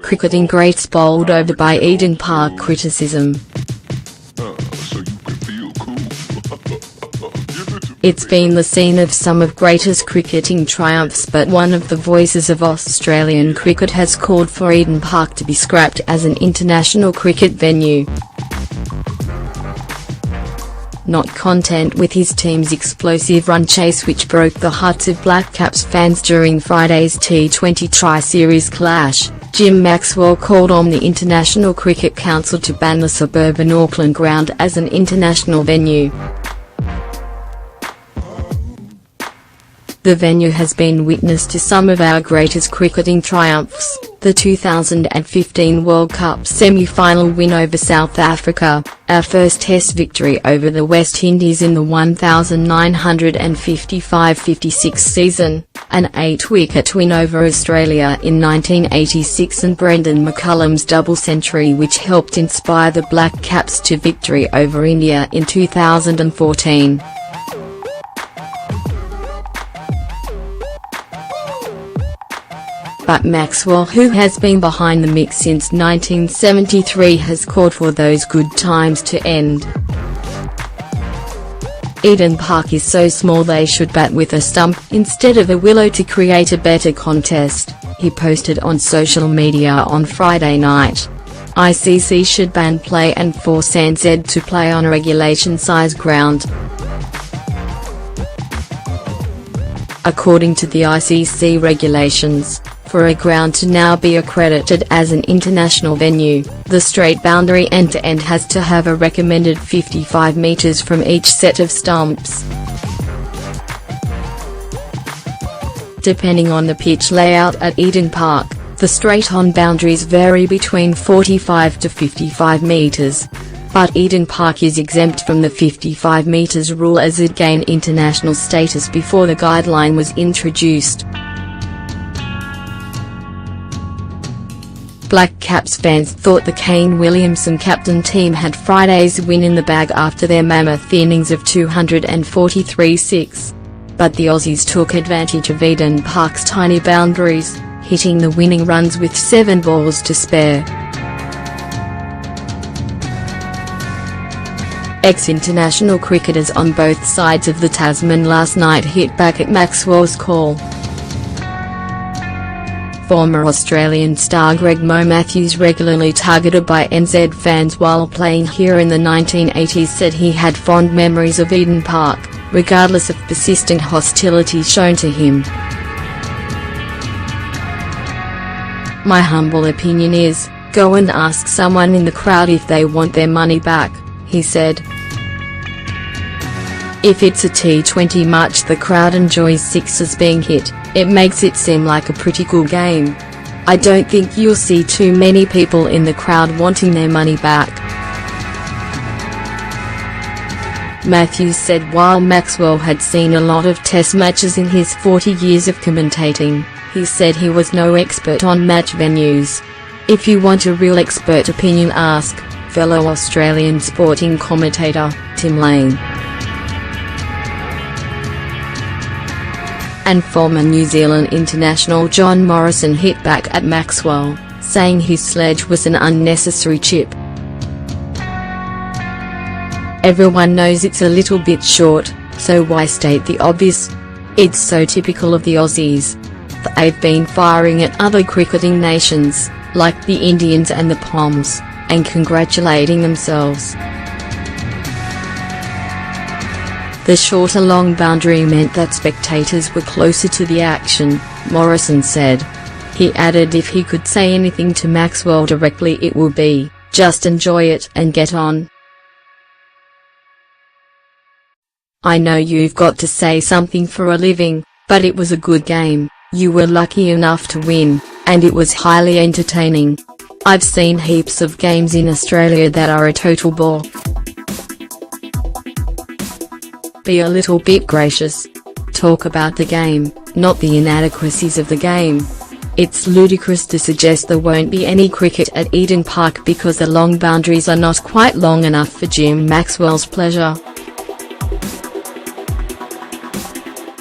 cricketing greats bowled over by Eden Park criticism. It's been the scene of some of greatest cricketing triumphs, but one of the voices of Australian cricket has called for Eden Park to be scrapped as an international cricket venue. Not content with his team's explosive run chase, which broke the hearts of Black Caps fans during Friday's T20 Tri-Series clash, Jim Maxwell called on the International Cricket Council to ban the suburban Auckland ground as an international venue. The venue has been witness to some of our greatest cricketing triumphs: the 2015 World Cup semi-final win over South Africa, our first Test victory over the West Indies in the 1955-56 season, an 8-wicket win over Australia in 1986, and Brendan McCullum's double century, which helped inspire the Black Caps to victory over India in 2014. But Maxwell, who has been behind the mix since 1973, has called for those good times to end. Eden Park is so small they should bat with a stump instead of a willow to create a better contest, he posted on social media on Friday night. ICC should ban play and force NZ to play on a regulation-size ground. According to the ICC regulations, for a ground to now be accredited as an international venue, the straight boundary end-to-end has to have a recommended 55 metres from each set of stumps. Depending on the pitch layout at Eden Park, the straight-on boundaries vary between 45 to 55 metres. But Eden Park is exempt from the 55 metres rule as it gained international status before the guideline was introduced. Black Caps fans thought the Kane Williamson captain team had Friday's win in the bag after their mammoth innings of 243-6. But the Aussies took advantage of Eden Park's tiny boundaries, hitting the winning runs with 7 balls to spare. Ex-international cricketers on both sides of the Tasman last night hit back at Maxwell's call. Former Australian star Greg Mo Matthews, regularly targeted by NZ fans while playing here in the 1980s, said he had fond memories of Eden Park, regardless of persistent hostility shown to him. "My humble opinion is, go and ask someone in the crowd if they want their money back," he said. "If it's a T20 match the crowd enjoys sixes being hit, it makes it seem like a pretty cool game. I don't think you'll see too many people in the crowd wanting their money back." Matthews said while Maxwell had seen a lot of Test matches in his 40 years of commentating, he said he was no expert on match venues. "If you want a real expert opinion, ask fellow Australian sporting commentator, Tim Lane." And former New Zealand international John Morrison hit back at Maxwell, saying his sledge was an unnecessary chip. "Everyone knows it's a little bit short, so why state the obvious? It's so typical of the Aussies. They've been firing at other cricketing nations, like the Indians and the Poms, and congratulating themselves." The shorter long boundary meant that spectators were closer to the action, Morrison said. He added if he could say anything to Maxwell directly it would be, just enjoy it and get on. "I know you've got to say something for a living, but it was a good game, you were lucky enough to win, and it was highly entertaining. I've seen heaps of games in Australia that are a total bore. Be a little bit gracious. Talk about the game, not the inadequacies of the game. It's ludicrous to suggest there won't be any cricket at Eden Park because the long boundaries are not quite long enough for Jim Maxwell's pleasure."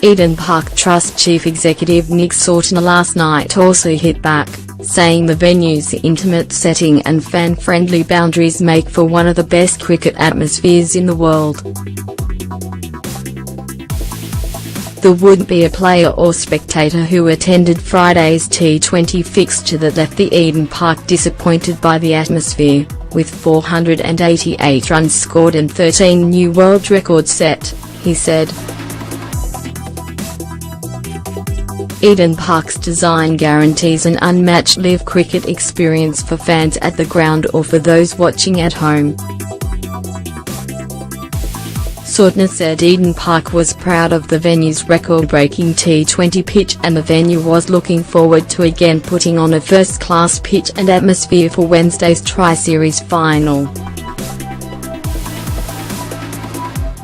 Eden Park Trust Chief Executive Nick Sautner last night also hit back, saying the venue's intimate setting and fan-friendly boundaries make for one of the best cricket atmospheres in the world. There wouldn't be a player or spectator who attended Friday's T20 fixture that left the Eden Park disappointed by the atmosphere, with 488 runs scored and 13 new world records set, he said. Eden Park's design guarantees an unmatched live cricket experience for fans at the ground or for those watching at home. Sordner said Eden Park was proud of the venue's record-breaking T20 pitch and the venue was looking forward to again putting on a first-class pitch and atmosphere for Wednesday's Tri-Series final.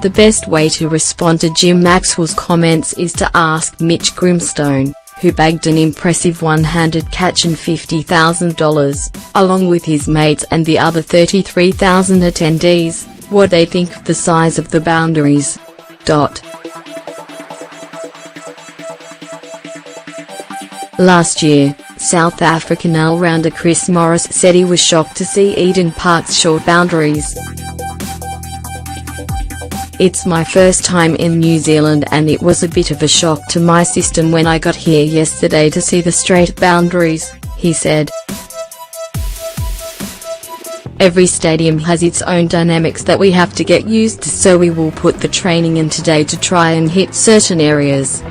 The best way to respond to Jim Maxwell's comments is to ask Mitch Grimstone, who bagged an impressive one-handed catch and $50,000, along with his mates and the other 33,000 attendees, what they think of the size of the boundaries. Last year, South African all-rounder Chris Morris said he was shocked to see Eden Park's short boundaries. "It's my first time in New Zealand and it was a bit of a shock to my system when I got here yesterday to see the straight boundaries," he said. "Every stadium has its own dynamics that we have to get used to, so we will put the training in today to try and hit certain areas.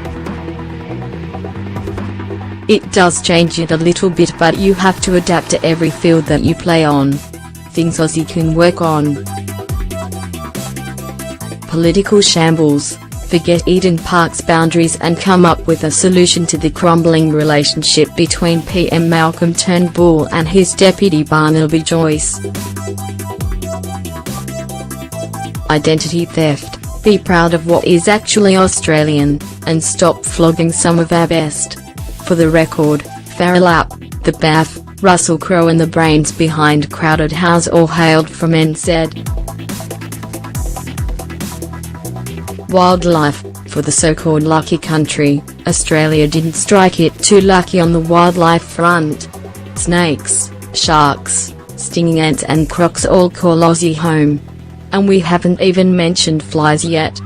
It does change it a little bit, but you have to adapt to every field that you play on. Things Aussie can work on." Political shambles. Forget Eden Park's boundaries and come up with a solution to the crumbling relationship between PM Malcolm Turnbull and his deputy Barnaby Joyce. Identity theft. Be proud of what is actually Australian, and stop flogging some of our best. For the record, Farrell Up, the Bath, Russell Crowe and the brains behind Crowded House all hailed from NZ. Wildlife. For the so-called lucky country, Australia didn't strike it too lucky on the wildlife front. Snakes, sharks, stinging ants and crocs all call Aussie home. And we haven't even mentioned flies yet.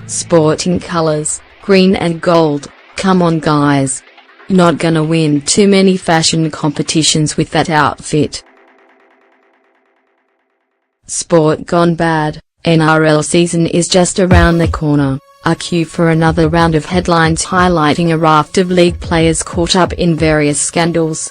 Sporting colours, green and gold, come on guys. Not gonna win too many fashion competitions with that outfit. Sport gone bad. NRL season is just around the corner, a cue for another round of headlines highlighting a raft of league players caught up in various scandals.